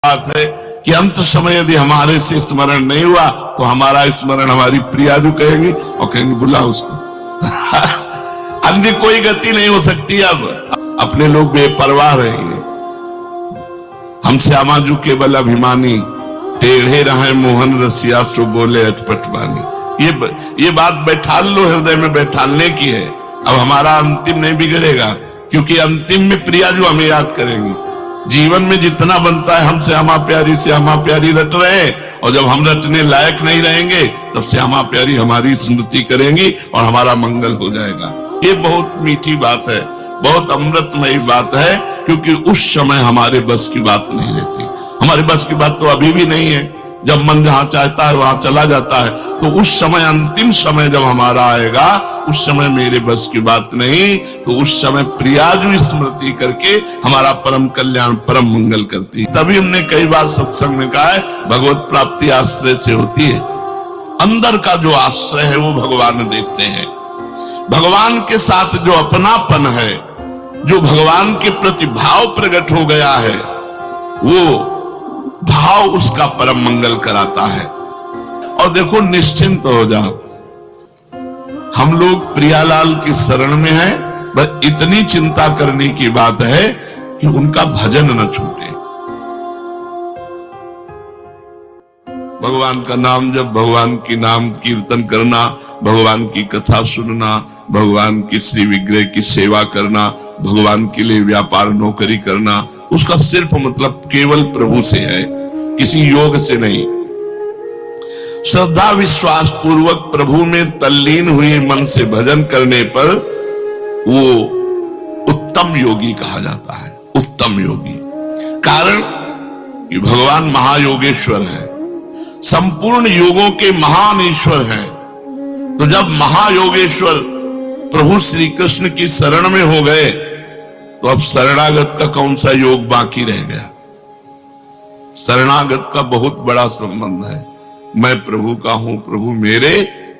बात है कि अंत समय यदि हमारे से स्मरण नहीं हुआ तो हमारा स्मरण हमारी प्रियाजू कहेंगी और कहेंगे बुला उसको। अन्य कोई गति नहीं हो सकती। अब अपने लोग बेपरवाह रहेंगे। हम श्यामाजू केवल अभिमानी, टेढ़े रहे मोहन रसिया सो बोले अटपट बानी। ये बात बैठा लो, हृदय में बैठालने की है। अब हमारा अंतिम नहीं बिगड़ेगा, क्योंकि अंतिम में प्रियाजू हमें याद करेंगी। जीवन में जितना बनता है हम श्यामा प्यारी रट रहे हैं, और जब हम रटने लायक नहीं रहेंगे तब श्यामा प्यारी हमारी स्मृति करेंगी और हमारा मंगल हो जाएगा। ये बहुत मीठी बात है, बहुत अमृतमयी बात है, क्योंकि उस समय हमारे बस की बात नहीं रहती। हमारे बस की बात तो अभी भी नहीं है। जब मन जहां चाहता है वहां चला जाता है, तो उस समय, अंतिम समय जब हमारा आएगा, उस समय मेरे बस की बात नहीं, तो उस समय प्रियाजू स्मृति करके हमारा परम कल्याण, परम मंगल करती है। तभी हमने कई बार सत्संग में कहा है, भगवत प्राप्ति आश्रय से होती है। अंदर का जो आश्रय है वो भगवान देखते हैं। भगवान के साथ जो अपनापन है, जो भगवान के प्रति भाव प्रकट हो गया है, वो भाव उसका परम मंगल कराता है। और देखो, निश्चिंत हो जाओ, हम लोग प्रियालाल की शरण में हैं, बस इतनी चिंता करने की बात है कि उनका भजन न छूटे। भगवान का नाम जब, भगवान की नाम कीर्तन करना, भगवान की कथा सुनना, भगवान की श्री विग्रह की सेवा करना, भगवान के लिए व्यापार नौकरी करना, उसका सिर्फ मतलब केवल प्रभु से है, किसी योग से नहीं। श्रद्धा विश्वास पूर्वक प्रभु में तल्लीन हुए मन से भजन करने पर वो उत्तम योगी कहा जाता है। उत्तम योगी कारण कि भगवान महायोगेश्वर है, संपूर्ण योगों के महान ईश्वर हैं। तो जब महायोगेश्वर प्रभु श्री कृष्ण की शरण में हो गए, तो अब शरणागत का कौन सा योग बाकी रह गया? शरणागत का बहुत बड़ा संबंध है। मैं प्रभु का हूं, प्रभु मेरे,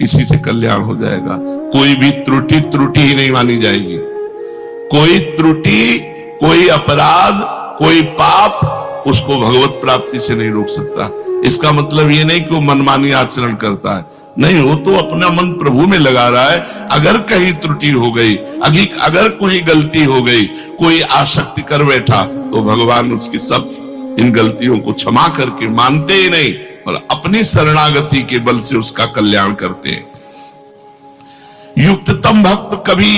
इसी से कल्याण हो जाएगा। कोई भी त्रुटि ही नहीं मानी जाएगी। कोई त्रुटि, कोई अपराध, कोई पाप उसको भगवत प्राप्ति से नहीं रोक सकता। इसका मतलब ये नहीं कि वो मनमानी आचरण करता है, नहीं, वो तो अपना मन प्रभु में लगा रहा है। अगर कहीं त्रुटि हो गई, अगर कोई गलती हो गई, कोई आसक्ति कर बैठा, तो भगवान उसकी सब इन गलतियों को क्षमा करके मानते ही नहीं और अपनी शरणागति के बल से उसका कल्याण करते हैं। युक्ततम भक्त कभी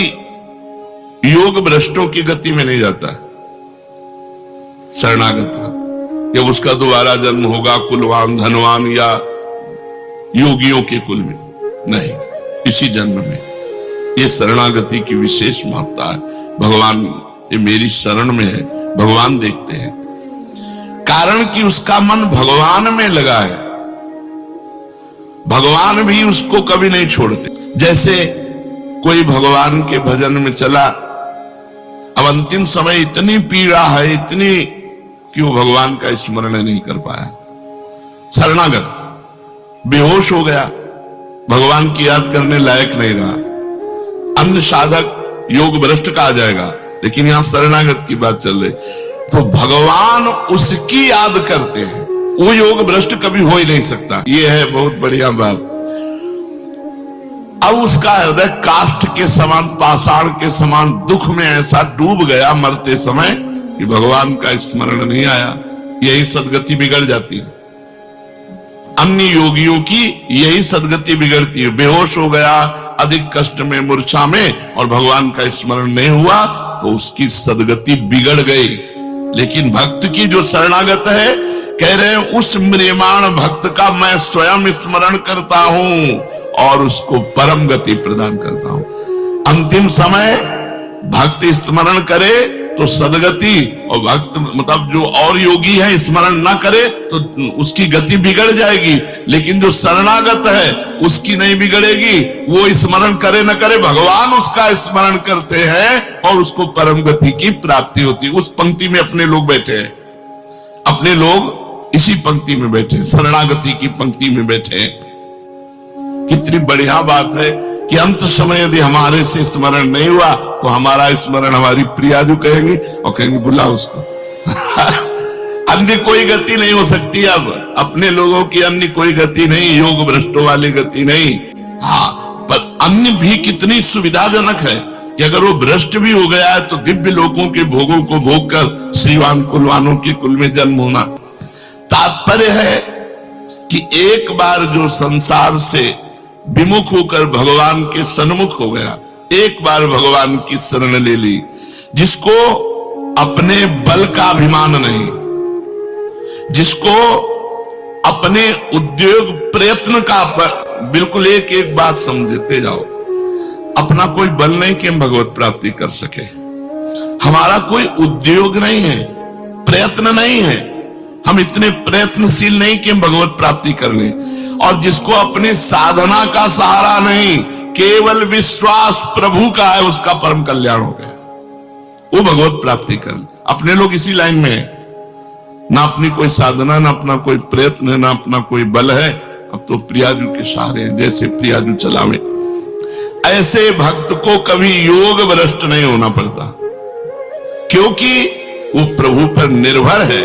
योग भ्रष्टों की गति में नहीं जाता। शरणागत भक्त जब उसका दोबारा जन्म होगा कुलवान, धनवान या योगियों के कुल में, नहीं, इसी जन्म में। ये शरणागति की विशेष महत्ता है। भगवान ये मेरी शरण में है, भगवान देखते हैं, कारण कि उसका मन भगवान में लगा है। भगवान भी उसको कभी नहीं छोड़ते। जैसे कोई भगवान के भजन में चला, अब अंतिम समय इतनी पीड़ा है, इतनी कि वो भगवान का स्मरण नहीं कर पाया। शरणागत बेहोश हो गया, भगवान की याद करने लायक नहीं रहा। अन्य साधक योग भ्रष्ट कहा जाएगा, लेकिन यहां शरणागत की बात चल रही, तो भगवान उसकी याद करते हैं। वो योग भ्रष्ट कभी हो ही नहीं सकता। ये है बहुत बढ़िया बात। अब उसका हृदय काष्ठ के समान, पाषाण के समान दुख में ऐसा डूब गया मरते समय कि भगवान का स्मरण नहीं आया। यही सदगति बिगड़ जाती है। अन्य योगियों की यही सदगति बिगड़ती है। बेहोश हो गया, अधिक कष्ट में, मूर्छा में, और भगवान का स्मरण नहीं हुआ, तो उसकी सदगति बिगड़ गई। लेकिन भक्त की जो शरणागत है, कह रहे हैं उस म्रियमाण भक्त का मैं स्वयं स्मरण करता हूं और उसको परम गति प्रदान करता हूं। अंतिम समय भक्त स्मरण करे तो सदगति, और भक्त मतलब जो और योगी है स्मरण ना करे तो उसकी गति बिगड़ जाएगी। लेकिन जो शरणागत है उसकी नहीं बिगड़ेगी। वो स्मरण करे न करे, भगवान उसका स्मरण करते हैं और उसको परम गति की प्राप्ति होती है। उस पंक्ति में अपने लोग बैठे हैं, अपने लोग इसी पंक्ति में बैठे, शरणागति की पंक्ति में बैठे हैं। कितनी बढ़िया बात है कि अंत समय यदि हमारे से स्मरण नहीं हुआ तो हमारा स्मरण हमारी प्रियाजू कहेंगी और कहेंगे बुला उसको। अन्य कोई गति नहीं हो सकती। अब अपने लोगों की अन्य कोई गति नहीं, योग भ्रष्टों वाली गति नहीं। हाँ, पर अन्य भी कितनी सुविधाजनक है कि अगर वो भ्रष्ट भी हो गया है तो दिव्य लोगों के भोगों को भोग कर श्रीवान कुलवानों के कुल में जन्म होना। तात्पर्य है कि एक बार जो संसार से विमुख होकर भगवान के सन्मुख हो गया, एक बार भगवान की शरण ले ली, जिसको अपने बल का अभिमान नहीं, जिसको अपने उद्योग प्रयत्न का, बिल्कुल एक एक बात समझते जाओ, अपना कोई बल नहीं कि हम भगवत प्राप्ति कर सके, हमारा कोई उद्योग नहीं है, प्रयत्न नहीं है, हम इतने प्रयत्नशील नहीं कि हम भगवत प्राप्ति कर लें। और जिसको अपनी साधना का सहारा नहीं, केवल विश्वास प्रभु का है, उसका परम कल्याण हो गया, वो भगवत प्राप्ति कर। अपने लोग इसी लाइन में है, ना अपनी कोई साधना, ना अपना कोई प्रयत्न है, ना अपना कोई बल है, अब तो प्रियाजू के सहारे हैं, जैसे प्रियाजू चलावे। ऐसे भक्त को कभी योग भ्रष्ट नहीं होना पड़ता, क्योंकि वो प्रभु पर निर्भर है,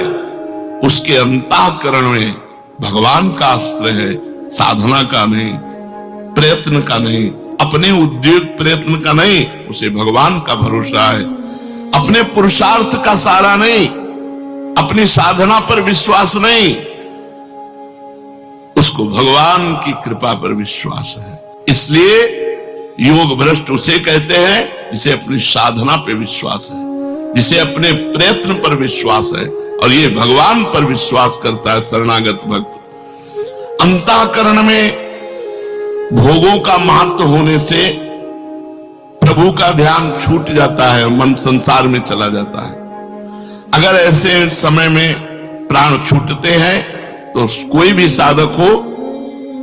उसके अंतःकरण में भगवान का आश्रय है, साधना का नहीं, प्रयत्न का नहीं, अपने उद्योग प्रयत्न का नहीं, उसे भगवान का भरोसा है, अपने पुरुषार्थ का सहारा नहीं, अपनी साधना पर विश्वास नहीं, उसको भगवान की कृपा पर विश्वास है। इसलिए योग भ्रष्ट उसे कहते हैं जिसे अपनी साधना पर विश्वास है, जिसे अपने प्रयत्न पर विश्वास है, और ये भगवान पर विश्वास करता है शरणागत भक्त। अंतःकरण में भोगों का महत्व होने से प्रभु का ध्यान छूट जाता है, मन संसार में चला जाता है। अगर ऐसे समय में प्राण छूटते हैं तो कोई भी साधक हो,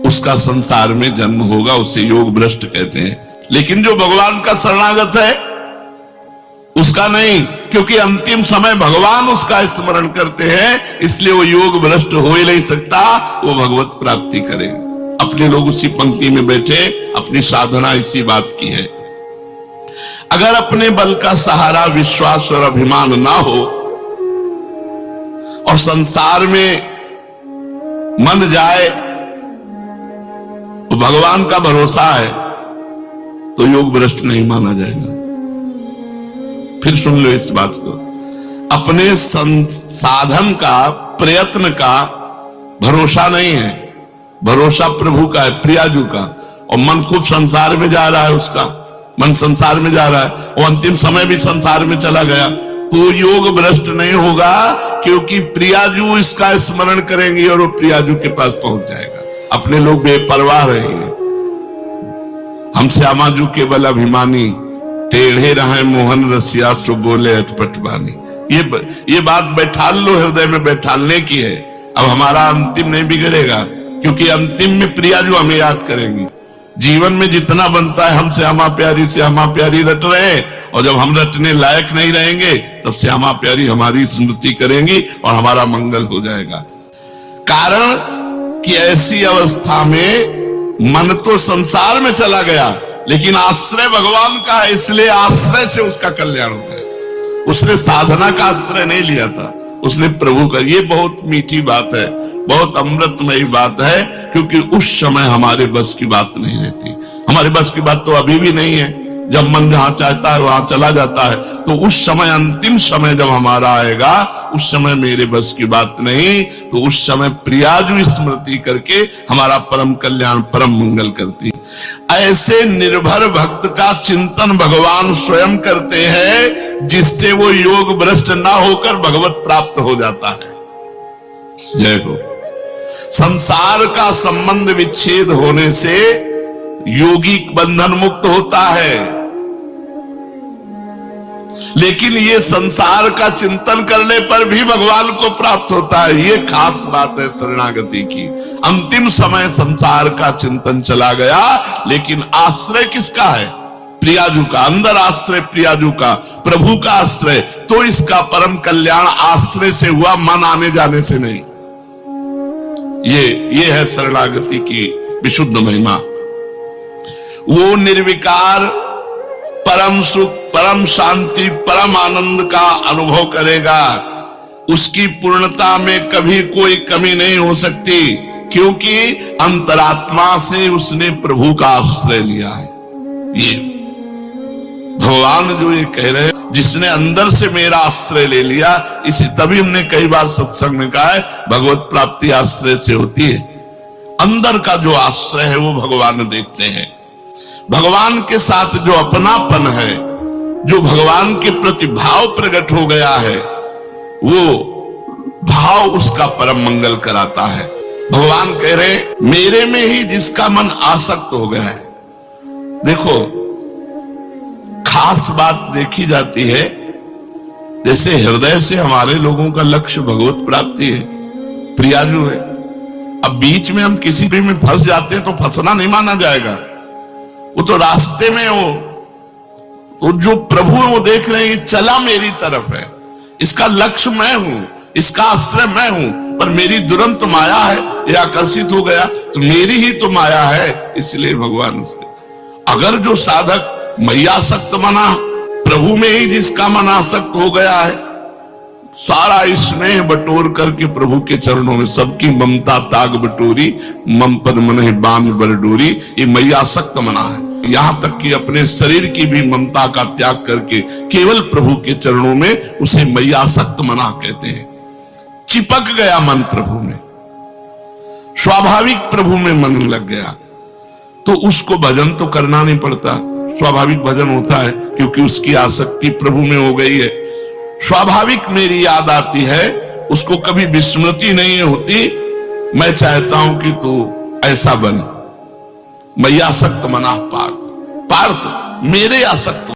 उसका संसार में जन्म होगा, उसे योग भ्रष्ट कहते हैं। लेकिन जो भगवान का शरणागत है उसका नहीं, क्योंकि अंतिम समय भगवान उसका स्मरण करते हैं, इसलिए वो योग भ्रष्ट हो ही नहीं सकता, वो भगवत प्राप्ति करे। अपने लोग उसी पंक्ति में बैठे, अपनी साधना इसी बात की है। अगर अपने बल का सहारा विश्वास और अभिमान ना हो और संसार में मन जाए, तो भगवान का भरोसा है, तो योग भ्रष्ट नहीं माना जाएगा। फिर सुन लो इस बात को, अपने साधन का, प्रयत्न का भरोसा नहीं है, भरोसा प्रभु का है, प्रियाजू का। और मन खूब संसार में जा रहा है, उसका मन संसार में जा रहा है, वो अंतिम समय भी संसार में चला गया, तो योग भ्रष्ट नहीं होगा, क्योंकि प्रियाजू इसका स्मरण करेंगे और वो प्रियाजू के पास पहुंच जाएगा। अपने लोग बेपरवाह रहेंगे, हम श्यामाजू केवल अभिमानी, टेढ़े रहे मोहन रसिया सो बोले अटपट बानी। ये बात बैठाल लो, हृदय में बैठालने की है। अब हमारा अंतिम नहीं बिगड़ेगा, क्योंकि अंतिम में प्रियाजू हमें याद करेंगी। जीवन में जितना बनता है हम श्यामा प्यारी से श्यामा प्यारी रट रहे हैं, और जब हम रटने लायक नहीं रहेंगे तब श्यामा प्यारी हमारी स्मृति करेंगी और हमारा मंगल हो जाएगा। कारण कि ऐसी अवस्था में मन तो संसार में चला गया, लेकिन आश्रय भगवान का है, इसलिए आश्रय से उसका कल्याण हो गया। उसने साधना का आश्रय नहीं लिया था, उसने प्रभु का। ये बहुत मीठी बात है, बहुत अमृतमयी बात है, क्योंकि उस समय हमारे बस की बात नहीं रहती। हमारे बस की बात तो अभी भी नहीं है, जब मन जहां चाहता है वहां चला जाता है। तो उस समय, अंतिम समय जब हमारा आएगा, उस समय मेरे बस की बात नहीं, तो उस समय प्रियाजू स्मृति करके हमारा परम कल्याण, परम मंगल करती। ऐसे निर्भर भक्त का चिंतन भगवान स्वयं करते हैं, जिससे वो योग भ्रष्ट ना होकर भगवत प्राप्त हो जाता है। जय हो। संसार का संबंध विच्छेद होने से योगी बंधन मुक्त होता है, लेकिन ये संसार का चिंतन करने पर भी भगवान को प्राप्त होता है। ये खास बात है शरणागति की। अंतिम समय संसार का चिंतन चला गया, लेकिन आश्रय किसका है? प्रियाजू का। अंदर आश्रय प्रियाजू का, प्रभु का आश्रय। तो इसका परम कल्याण आश्रय से हुआ, मन आने जाने से नहीं। ये है शरणागति की विशुद्ध महिमा। वो निर्विकार परम सुख, परम शांति, परम आनंद का अनुभव करेगा, उसकी पूर्णता में कभी कोई कमी नहीं हो सकती, क्योंकि अंतरात्मा से उसने प्रभु का आश्रय लिया है। ये भगवान जो ये कह रहे हैं, जिसने अंदर से मेरा आश्रय ले लिया, इसे तभी हमने कई बार सत्संग में कहा है, भगवत प्राप्ति आश्रय से होती है। अंदर का जो आश्रय है वो भगवान देखते हैं। भगवान के साथ जो अपनापन है, जो भगवान के प्रति भाव प्रकट हो गया है, वो भाव उसका परम मंगल कराता है। भगवान कह रहे मेरे में ही जिसका मन आसक्त हो गया है। देखो, खास बात देखी जाती है, जैसे हृदय से हमारे लोगों का लक्ष्य भगवत प्राप्ति है, प्रियाजू है। अब बीच में हम किसी भी में फंस जाते हैं तो फंसना नहीं माना जाएगा, वो तो रास्ते में हो। तो जो प्रभु है वो देख रहे हैं चला मेरी तरफ है, इसका लक्ष्य मैं हूं, इसका आश्रय मैं हूं, पर मेरी दुरंत माया है, ये आकर्षित हो गया तो मेरी ही तो माया है। इसलिए भगवान से अगर जो साधक मैयासक्त मना, प्रभु में ही जिसका मन आसक्त हो गया है, सारा स्नेह बटोर करके प्रभु के चरणों में सबकी ममता ताग बटोरी, मम पद मन बांध बरडोरी, ये मैयासक्त मना है। यहां तक कि अपने शरीर की भी ममता का त्याग करके केवल प्रभु के चरणों में, उसे मैयासक्त मना कहते हैं। चिपक गया मन प्रभु में, स्वाभाविक प्रभु में मन लग गया, तो उसको भजन तो करना नहीं पड़ता, स्वाभाविक भजन होता है, क्योंकि उसकी आसक्ति प्रभु में हो गई है। स्वाभाविक मेरी याद आती है, उसको कभी विस्मृति नहीं होती। मैं चाहता हूं कि तू ऐसा बन। मैयासक्त मना पार्थ, पार्थ मेरे आसक्त